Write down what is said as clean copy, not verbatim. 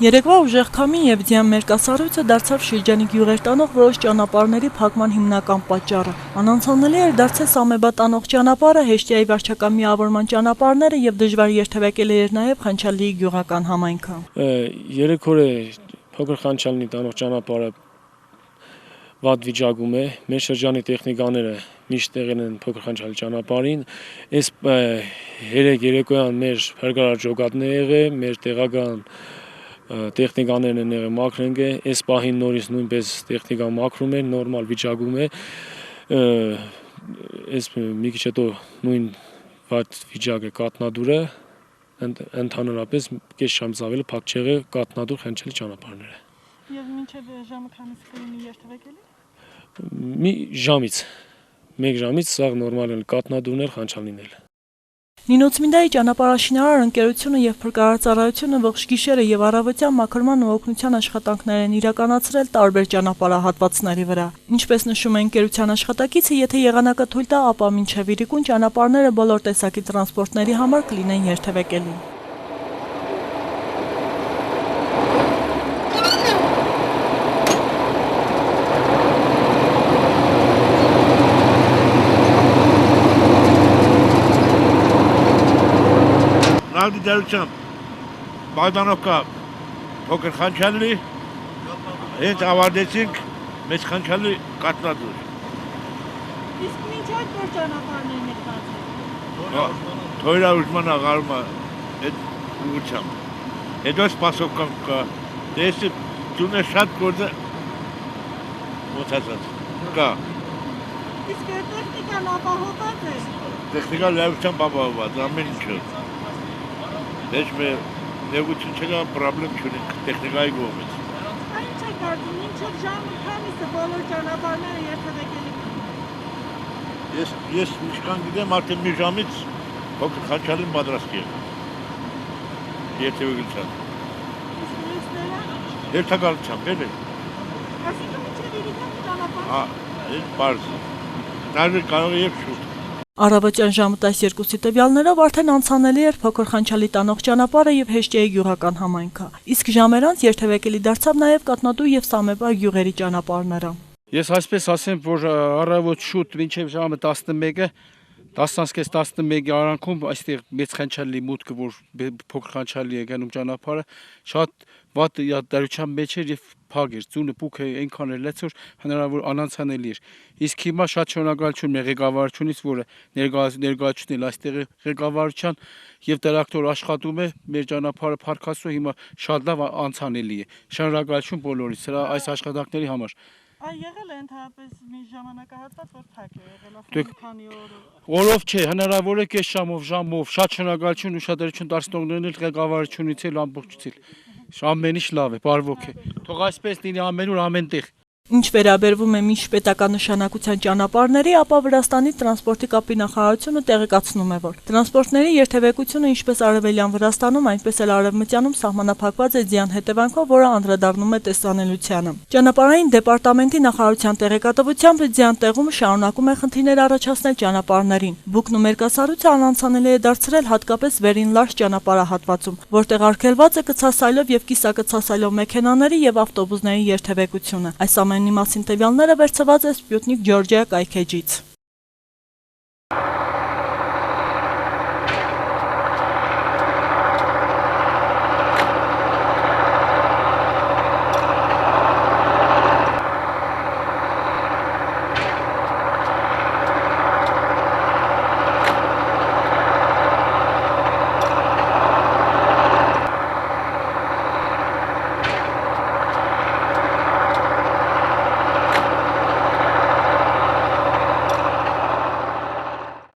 Երեկվա ուժեղ քամին եւ ձյան մերկասառույցը դարձավ շրջանի գյուղեր տանող որոշ ճանապարհների փակման հիմնական պատճառը։ Անանցանելի էր դարձել Սամեբա տանող ճանապարհը, Հեշտիայի վարչական միավորման ճանապարհները եւ դժվար երթևեկել էր նաեւ Խանչալիի գյուղական համայնքը։ 3 օր է փոքր Խանչալնի տանող ճանապարհը վատ վիճակում է, մեր շրջանի տեխնիկաները միշտ տեղել են փոքր Խանչալի ճանապարհին, այս երեկոյան մեր հարգարար ջոկատն է եղել, մեր տեղական տեխնիկաներն են եղել մաքրենք է, այս պահին նորից նույնպես տեխնիկան մաքրում է, նորմալ վիճակում է, այս մի քիչ հետո նույն վատ վիճակ է կատնադուրը, ընդհանրապես կես ժամից ավելի փակ չեղել կատնադուր Խանչալի ճանապարհները։ Եվ մինչև ժամը քանից կլինի երթևեկելի։ Մի ժամից, 1 ժամից սա նորմալ է կատնադուրներ Խանչալին էլ։ Նինոցմինդայի ճանապարհաշինարար ընկերությունը եւ փրկարարծառայությունը ողջ գիշերը եւ առավոտյան մաքրման ու օգնության աշխատանքներ են իրականացրել տարբեր ճանապարհահատվածների վրա։ Ինչպես նշում է ընկերության աշխատակիցը, եթե եղանակը թույլ տա, ապա մինչև իրիկուն ճանապարհները բոլոր տեսակի տրանսպորտների համար կլինեն երթևեկելի։ Դերությամբ Բաղդանովկա փոքր Խանչալի հենց ավարտեցինք մեծ Խանչալի կատնադուր։ Իսկ մինչ այդ որ ճանապարհներն եք բացել։ Թոյրա ուժման աղարում է այդ ուղղությամբ։ Հետո սպասովկան կա։ Դեսը դունը շատ գործը ոնց ասած կա։ Իսկ տեխնիկան ապահոված է։ Տեխնիկան լավությամբ ապահոված, ամեն ինչը։ Դες με նեղություն չկա, պրոբլեմ չունենք տեխնիկայի կողմից։ Ինչ է կարծում, մինչև ժամը քանիսը բոլոր ճանապարհները երթևեկելի Ես ինչքան գիտեմ, արդեն մի ժամից փոքր Խանչալին պատրաստ եմ։ Երթևեկության։ Իսկ մյուսները։ Երթակալությամբ էլ է։ Այսինքն մինչև իրիկան ճանապարհը։ Այդ բարձ։ Նաև կարող է եւ շուտ։ Առավոտյան ժամը 12-ի տվյալներով արդեն անցանելի էր փոքր Խանչալի տանող ճանապարհը եւ Հեշտիայի գյուղական համայնքը։ Իսկ ժամեր անց երթևեկելի դարձավ նաեւ Կատնադու եւ Սամեբա գյուղերի ճանապարհները։ Ես այսպես ասեմ, որ առավոտ շուտ մինչև ժամը 11-ը 10-11-ի արանքում այստեղ մեծ Խանչալի մուտքը, որ փոքր Խանչալի է գնում ճանապարհը, շատ վատ դարության մեջ էր եւ փակ էր, ծունը փուքը այնքան էր լեցոր, հնարավոր անանցանելի էր։ Իսկ հիմա շատ շնորհակալություն մեր ղեկավարությունից, որը ներկայացնել այստեղ ղեկավարության եւ տրակտոր աշխատում է, մեր ճանապարհը փառքասու հիմա շատ լավ անցանելի է։ Շնորհակալություն բոլորից սրա այս աշխատանքների համար։ Այ եղել է ընդհանրապես մի ժամանակահատված, որ փակ է եղել, ասում քանի օրով։ Օրով չէ, հնարավոր է կես ժամով, շատ շնորհակալություն ուշադրություն դարձնողներն էլ ղեկավարությունից էլ ամբողջից էլ։ Ամեն ինչ լավ է, բարվոք է։ Թող այսպես լինի ամենուր ամենտեղ։ Ինչ վերաբերվում է միջպետական նշանակության ճանապարհների, ապա Վրաստանի տրանսպորտի կապի նախարարությունը տեղեկացնում է, որ տրանսպորտների երթևեկությունը ինչպես արևելյան Վրաստանում, այնպես էլ արևմտյանում սահմանափակված է ձյան հետևանքով, որը անդրադառնում է տեսանելիությանը։ Ճանապարհային դեպարտամենտի նախարարության տեղեկատվությամբ ձյան տեղում շարունակում է խնդիրներ առաջացնել ճանապարհներին։ Բուկն ու մերկասառույցը անանցանելի է դարձրել հատկապես վերին լարջ ճանապարհահատվածում, որտեղ արգելված է կցասայլով եւ կիսակցասայլով մեքենաների եւ ավտոբուսների երթևեկությունը։ Այս ամենի մասին տվյալները վերցված է Սպյուտնիկ Ջորջիա կայքեջից։